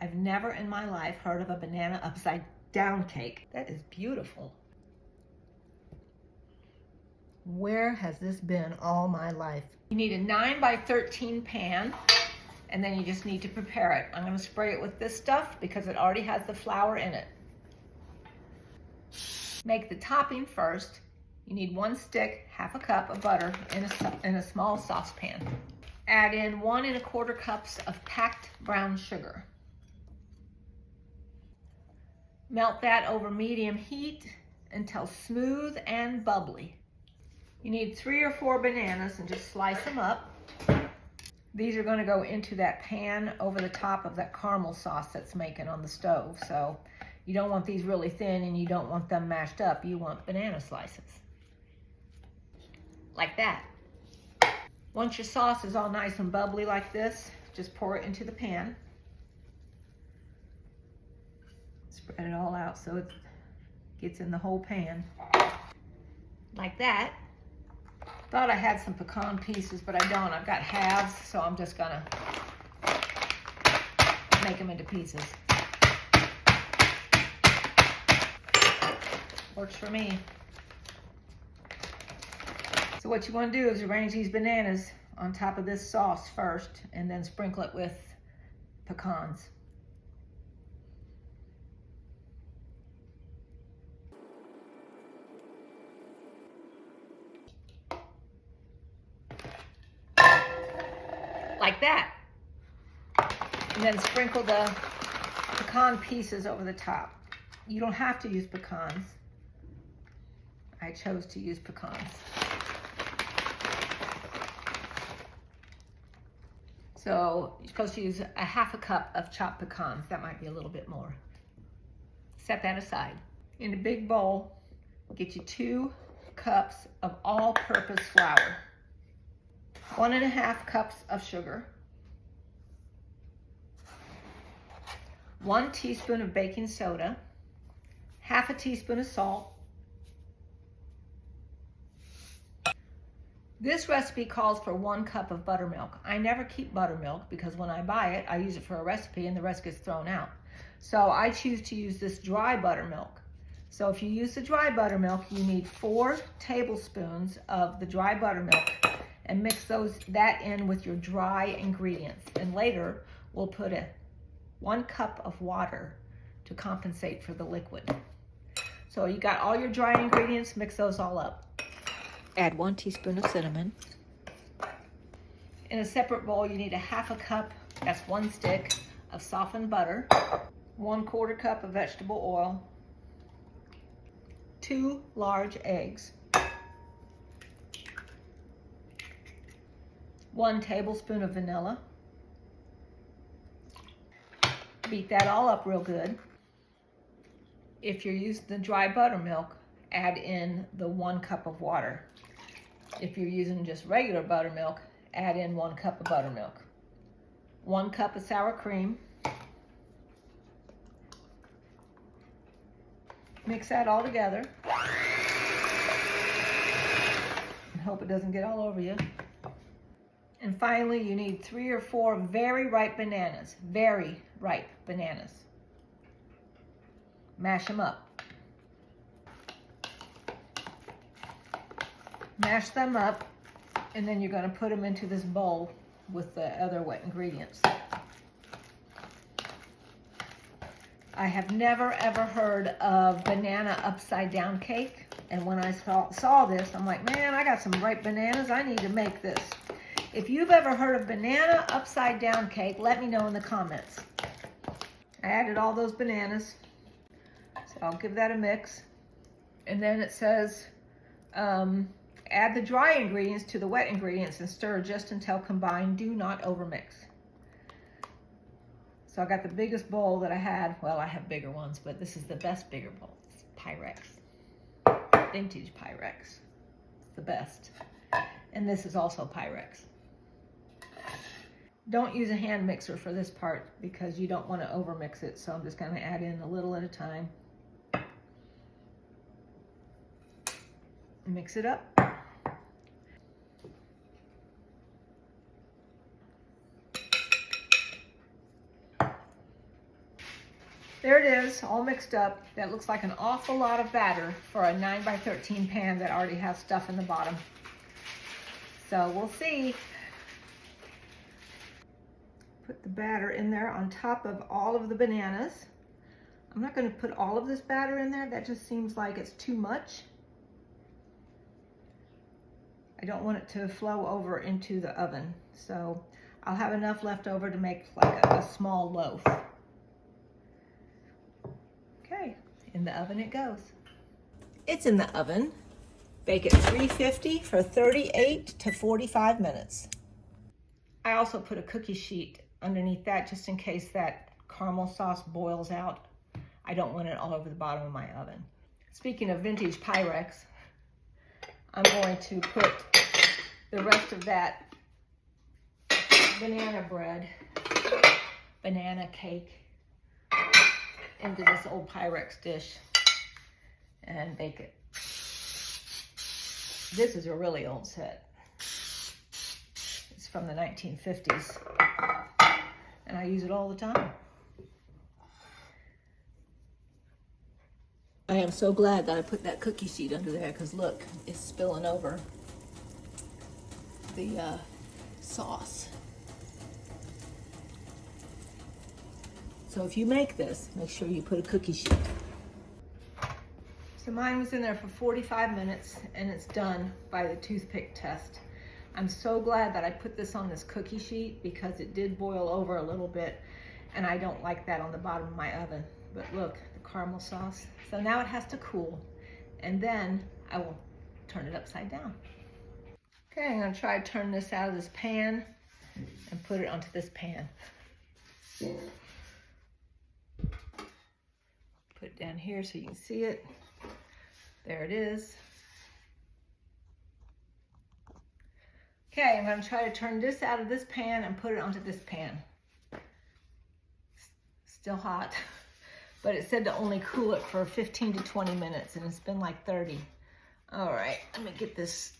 I've never in my life heard of a banana upside down cake. That is beautiful. Where has this been all my life? You need a 9 by 13 pan, and then you just need to prepare it. I'm going to spray it with this stuff because it already has the flour in it. Make the topping first. You need 1 stick, half a cup of butter in a small saucepan. Add in 1 1/4 cups of packed brown sugar. Melt that over medium heat until smooth and bubbly. You need 3 or 4 bananas and just slice them up. These are going to go into that pan over the top of that caramel sauce that's making on the stove. So you don't want these really thin and you don't want them mashed up. You want banana slices. Like that. Once your sauce is all nice and bubbly like this, just pour it into the pan. Spread it all out so it gets in the whole pan. Like that. Thought I had some pecan pieces, but I don't. I've got halves, so I'm just gonna make them into pieces. Works for me. So what you want to do is arrange these bananas on top of this sauce first, and then sprinkle it with pecans. Like that. And then sprinkle the pecan pieces over the top. You don't have to use pecans. I chose to use pecans. So you're supposed to use a half a cup of chopped pecans. That might be a little bit more. Set that aside. In a big bowl, get you 2 cups of all-purpose flour. 1 1/2 cups of sugar. 1 teaspoon of baking soda. 1/2 teaspoon of salt. This recipe calls for 1 cup of buttermilk. I never keep buttermilk because when I buy it, I use it for a recipe and the rest gets thrown out. So I choose to use this dry buttermilk. So if you use the dry buttermilk, you need 4 tablespoons of the dry buttermilk and mix that in with your dry ingredients. And later, we'll put 1 cup of water to compensate for the liquid. So you got all your dry ingredients, mix those all up. Add 1 teaspoon of cinnamon. In a separate bowl, you need a half a cup, that's 1 stick, of softened butter, 1/4 cup of vegetable oil, 2 large eggs, 1 tablespoon of vanilla. Beat that all up real good. If you're using the dry buttermilk, add in the 1 cup of water. If you're using just regular buttermilk, add in 1 cup of buttermilk. 1 cup of sour cream. Mix that all together. And hope it doesn't get all over you. And finally, you need 3 or 4 very ripe bananas. Very ripe bananas. Mash them up. Mash them up, and then you're going to put them into this bowl with the other wet ingredients. I have never ever heard of banana upside down cake, and when I saw this, I'm like, man, I got some ripe bananas. I need to make this. If you've ever heard of banana upside down cake, let me know in the comments. I added all those bananas, so I'll give that a mix. And then it says, add the dry ingredients to the wet ingredients and stir just until combined. Do not overmix. So I got the biggest bowl that I had. Well, I have bigger ones, but this is the best bigger bowl. It's Pyrex. Vintage Pyrex. It's the best. And this is also Pyrex. Don't use a hand mixer for this part because you don't want to overmix it. So I'm just going to add in a little at a time. Mix it up. There it is, all mixed up. That looks like an awful lot of batter for a 9x13 pan that already has stuff in the bottom. So we'll see. Put the batter in there on top of all of the bananas. I'm not going to put all of this batter in there. That just seems like it's too much. I don't want it to flow over into the oven. So I'll have enough left over to make like a small loaf. Okay, in the oven it goes. It's in the oven. Bake at 350 for 38 to 45 minutes. I also put a cookie sheet underneath that just in case that caramel sauce boils out. I don't want it all over the bottom of my oven. Speaking of vintage Pyrex, I'm going to put the rest of that banana bread, banana cake into this old Pyrex dish and bake it. This is a really old set. It's from the 1950s and I use it all the time. I am so glad that I put that cookie sheet under there because look, it's spilling over the sauce. So if you make this, make sure you put a cookie sheet. So mine was in there for 45 minutes and it's done by the toothpick test. I'm so glad that I put this on this cookie sheet because it did boil over a little bit and I don't like that on the bottom of my oven. But look, the caramel sauce. So now it has to cool and then I will turn it upside down. Okay, I'm gonna try to turn this out of this pan and put it onto this pan. Put it down here so you can see it. There it is. Okay, I'm gonna try to turn this out of this pan and put it onto this pan. Still hot, but it said to only cool it for 15 to 20 minutes and it's been like 30. All right, let me get this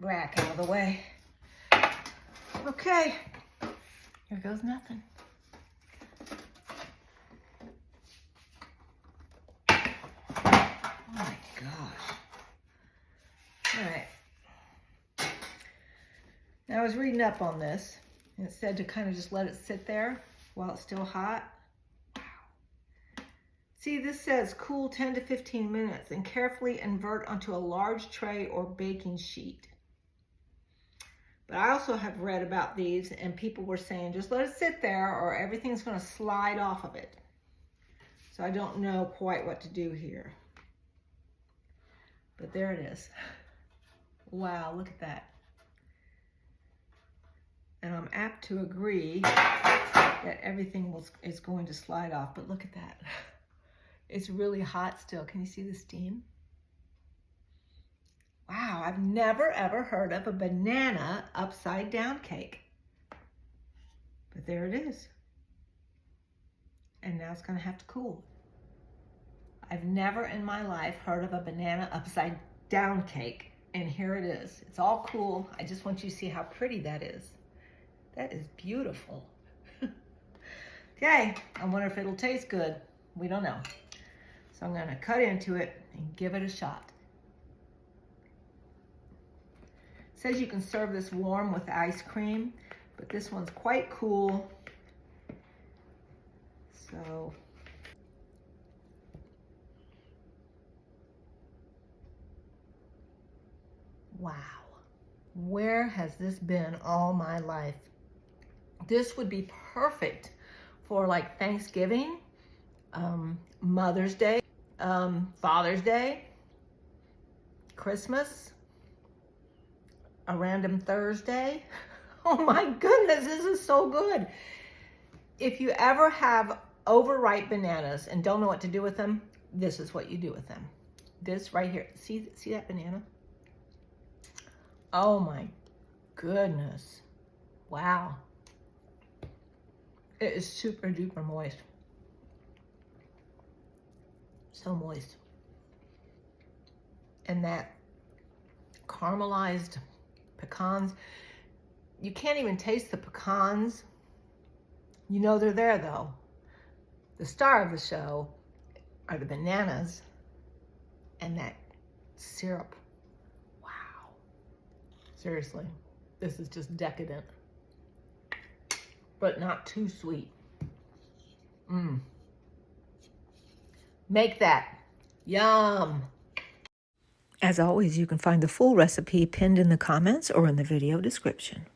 rack out of the way. Okay, here goes nothing. Oh my gosh. All right. Now I was reading up on this and it said to kind of just let it sit there while it's still hot. Wow. See, this says cool 10 to 15 minutes and carefully invert onto a large tray or baking sheet. But I also have read about these and people were saying just let it sit there or everything's going to slide off of it. So I don't know quite what to do here. But there it is. Wow, look at that. And I'm apt to agree that everything is going to slide off, but look at that. It's really hot still. Can you see the steam? Wow, I've never ever heard of a banana upside down cake. But there it is. And now it's gonna have to cool. I've never in my life heard of a banana upside down cake. And here it is. It's all cool. I just want you to see how pretty that is. That is beautiful. Okay, I wonder if it'll taste good. We don't know. So I'm gonna cut into it and give it a shot. It says you can serve this warm with ice cream, but this one's quite cool. So, wow. Where has this been all my life? This would be perfect for like Thanksgiving, Mother's Day, Father's Day, Christmas, a random Thursday. Oh my goodness, this is so good. If you ever have overripe bananas and don't know what to do with them, this is what you do with them. This right here, see that banana? Oh my goodness. Wow. It is super duper moist. So moist. And that caramelized pecans, you can't even taste the pecans. You know they're there though. The star of the show are the bananas and that syrup. Wow. Seriously, this is just decadent, but not too sweet. Make that. Yum. As always, you can find the full recipe pinned in the comments or in the video description.